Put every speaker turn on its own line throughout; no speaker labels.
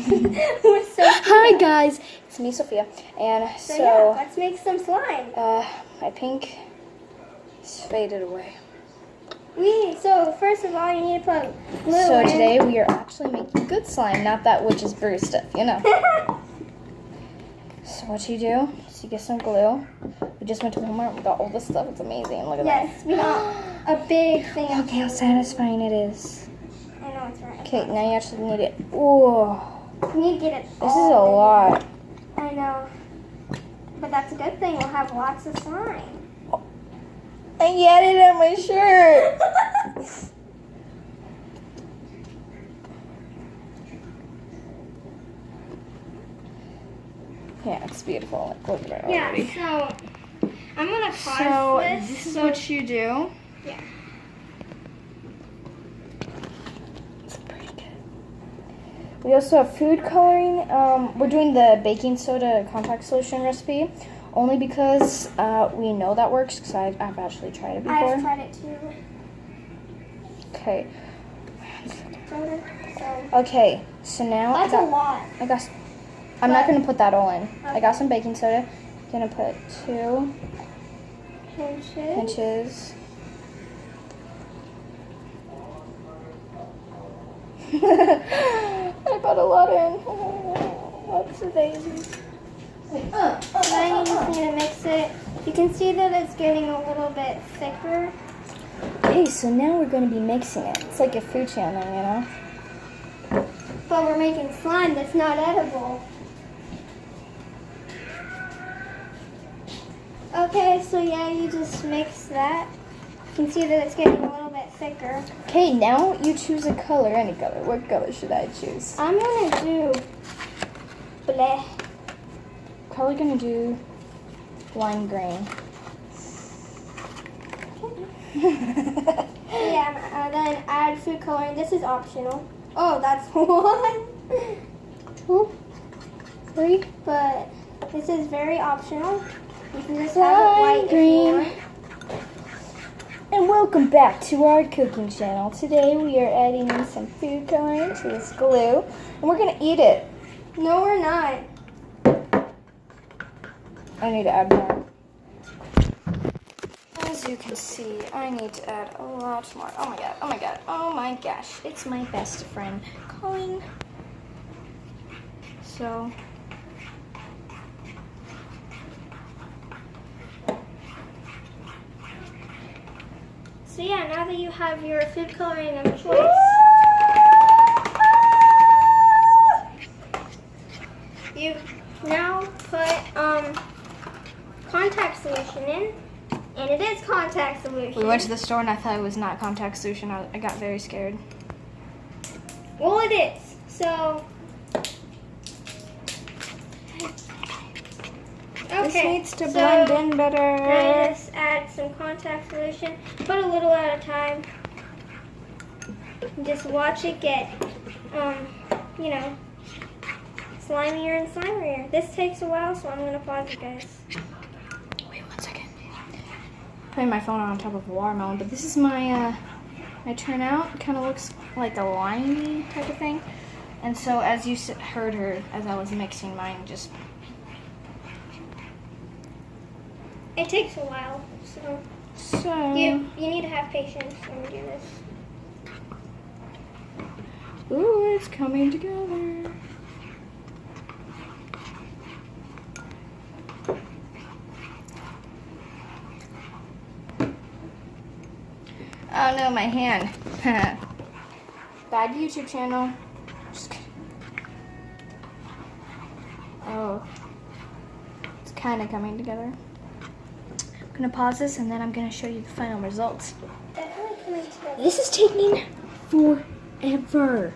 We're so
Hi guys, it's me, Sophia, and
So yeah, let's make some slime.
my pink is faded away.
So first of all, you need to put glue
So
in.
today we are actually making good slime, not that witch's brew stuff, you know. So what you do is you get some glue. We just went to Walmart, we got all this stuff. It's amazing. Look at
Yes, we got a big thing.
that. Look how satisfying it is.
I know it's right.
Okay, now you actually need it. Ooh,
You need to get it.
this is a lot.
I know, but that's a good thing. We'll have lots of slime.
I get it on my shirt. Yeah, it's beautiful. Like, look at it already.
Yeah. So I'm gonna pause
So
this.
this is what you do.
Yeah.
It's pretty good. We also have food coloring. We're doing the baking soda contact solution recipe only because we know that works because I've actually tried it before.
I've tried it too.
Okay.
So
Okay. So now
that's a lot.
I'm not gonna put that all in. I
Okay.
got some baking soda. Gonna put 2
Pinches.
pinches. I put a lot in. What's the daisies?
Now you just need to mix it. You can see that it's getting a little bit thicker.
Okay, so now we're gonna be mixing it. It's like a food channel, you know?
But we're making slime that's not edible. Okay, so yeah, you just mix that. You can see that it's getting a little bit thicker.
Okay, now you choose a color, any color. What color should I choose?
I'm gonna do bleh.
Probably gonna do lime green.
Yeah, then add food coloring. This is optional. Oh, that's 1.
2, 3.
But this is very optional. You can just have it white if you
Green.
want.
And welcome back to our cooking channel. Today we are adding in some food coloring to this glue, and we're gonna eat it.
No, we're not.
I need to add more. As you can see, I need to add a lot more. Oh my god, oh my god, oh my gosh. It's my best friend, Colleen. So,
So yeah, now that you have your food coloring of choice, you now put contact solution in, and it is contact solution.
we went to the store and I thought it was not contact solution. I got very scared.
Well, it is. So
This
okay,
needs to
so
blend in
now
better.
just add some contact solution. Put a little at a time. Just watch it get, you know, slimier and slimier. This takes a while, so I'm gonna pause it, guys.
Wait 1 second. Putting my phone on top of a watermelon, but this is my my turnout. It kind of looks like a limey type of thing. And so as you heard her as I was mixing mine, just
It takes a while, so you need to have patience when you do this.
Ooh, it's coming together. Oh no, my hand. Bad YouTube channel. Just kidding. Oh, it's kind of coming together. I'm gonna pause this and then I'm gonna show you the final results.
Definitely coming together.
This is taking forever.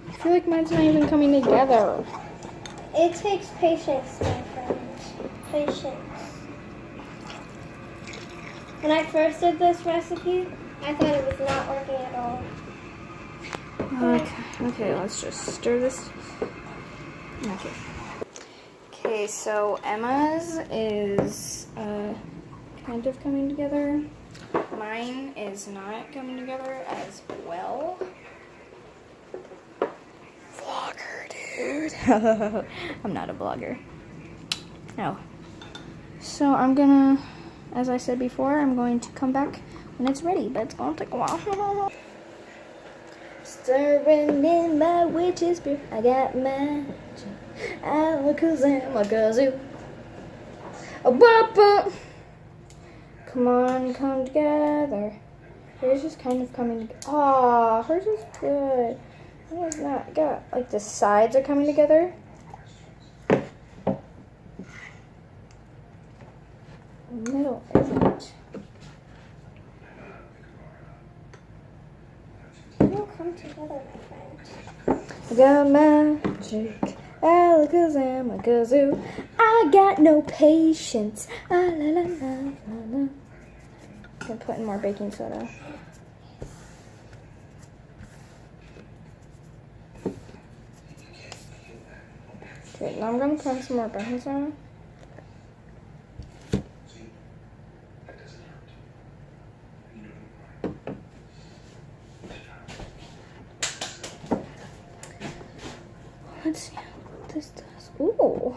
I feel like mine's not even coming together.
It takes patience, my friends. Patience. When I first did this recipe, I thought it was not working at all.
Okay, let's just stir this. Okay. Okay, so Emma's is kind of coming together. Mine is not coming together as well. Vlogger, dude. I'm not a blogger. No. So I'm gonna, as I said before, I'm going to come back when it's ready, but it's gonna take a while. Stirring in my witch's brew, I got magic. Alakazam, come on, come together. Hers is kind of coming together. Aw, hers is good. Mine's not. Got like the sides are coming together. The middle isn't.
It'll come together, my friend.
I got magic, alakazam, kazoo. I got no patience. Ah, la, la, la, la, la. I'm gonna put in more baking soda. Okay, now I'm gonna put in some more baking soda. Let's see what this does. Ooh.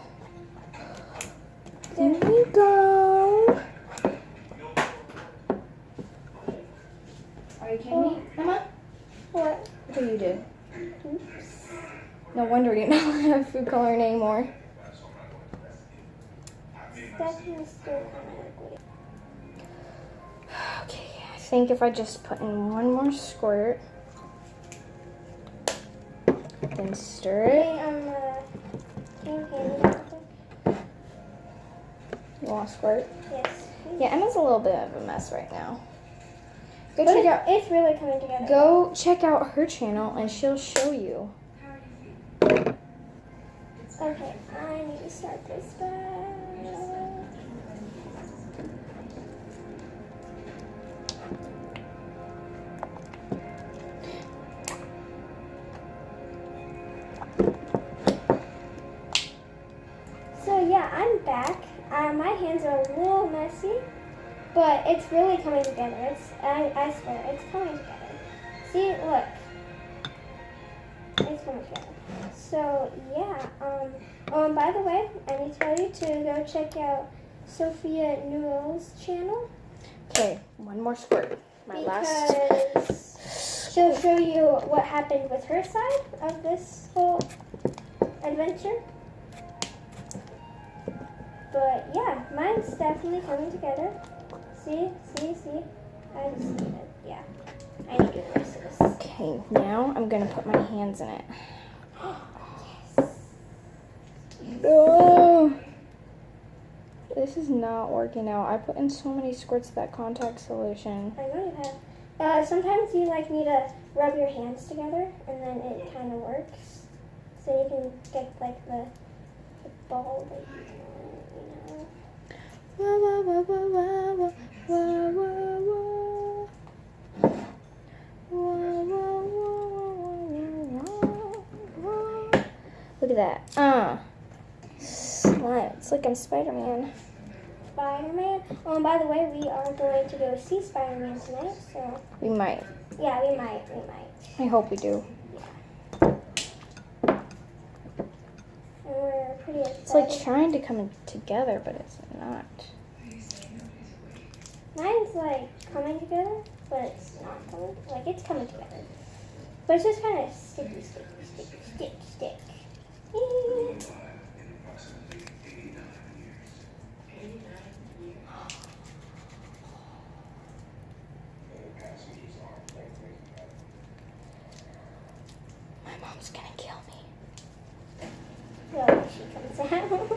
There we go. Are you kidding me, Emma?
What?
Look what you did.
Oops.
No wonder you don't have food coloring anymore.
Definitely still kind of liquid.
Okay, I think if I just put in one more squirt, then stir it.
Hey, can you hand me that?
You want a squirt?
Yes.
Yeah, Emma's a little bit of a mess right now. Go
But
check out.
it's really coming together.
Go check out her channel, and she'll show you.
Okay, I need to start this back. So yeah, I'm back. My hands are a little messy, but it's really coming together. I swear, it's coming together. See, look. It's coming together. So yeah, by the way, I need to tell you to go check out Sophia Newell's channel
Okay, one more squirt. My last.
because she'll show you what happened with her side of this whole adventure. But yeah, mine's definitely coming together. See? I just need it. Yeah, I need to do the rest of this.
Okay, now I'm gonna put my hands in it. No. This is not working out. I put in so many squirts of that contact solution.
I know you have. Sometimes you like need to rub your hands together, and then it kind of works. So you can get like the ball that you know.
Wah, wah, wah, wah, wah, wah, wah, wah. Wah, wah, wah, wah, wah, wah. Look at that. Slime. It's like I'm Spider-Man.
Spider-Man. Oh, and by the way, we are going to go see Spider-Man tonight. So
We might.
yeah, we might.
I hope we do.
And we're pretty excited.
It's like trying to come together, but it's not.
Mine's like coming together, but it's not coming. Like it's coming together, but it's just kind of sticky.
My mom's gonna kill me.
So she comes out.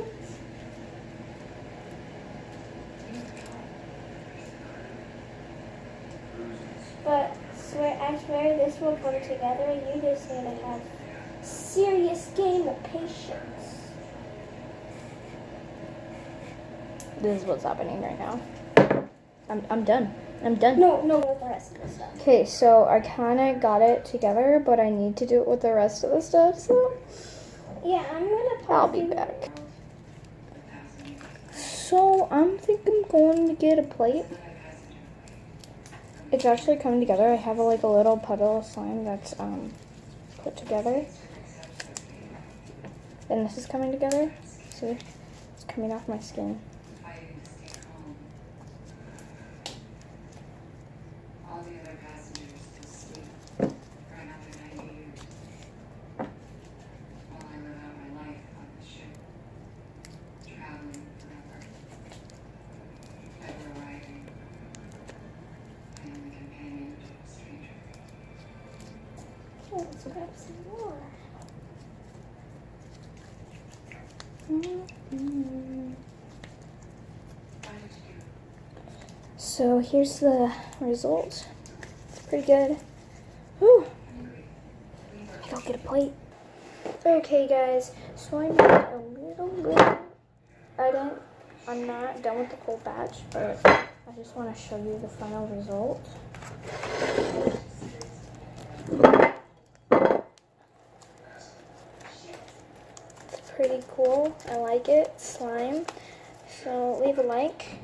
But I swear this will come together. You just need to have serious game of patience.
This is what's happening right now. I'm done. I'm done.
No, with the rest of the stuff.
Okay, so I kind of got it together, but I need to do it with the rest of the stuff, so
Yeah, I'm gonna.
I'll be back. So I'm thinking I'm going to get a plate. It's actually coming together. I have a little puddle of slime that's put together. and this is coming together. See, it's coming off my skin.
Fighting to stay calm. All the other passengers still sleep for another 90 years. While I live out my life on the ship, traveling forever. Ever arriving. I am the companion to a stranger.
Oh, let's grab some more.
Why did you do
So here's the result. It's pretty good. Whew. Go get a plate. Okay, guys. So I made a little bit. I'm not done with the whole batch, but I just want to show you the final result. It's pretty cool. I like it. Slime. So leave a like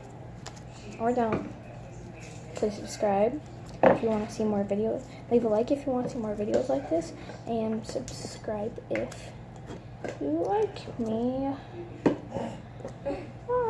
or don't. Please subscribe if you want to see more videos. Leave a like if you want to see more videos like this, and subscribe if you like me. Bye.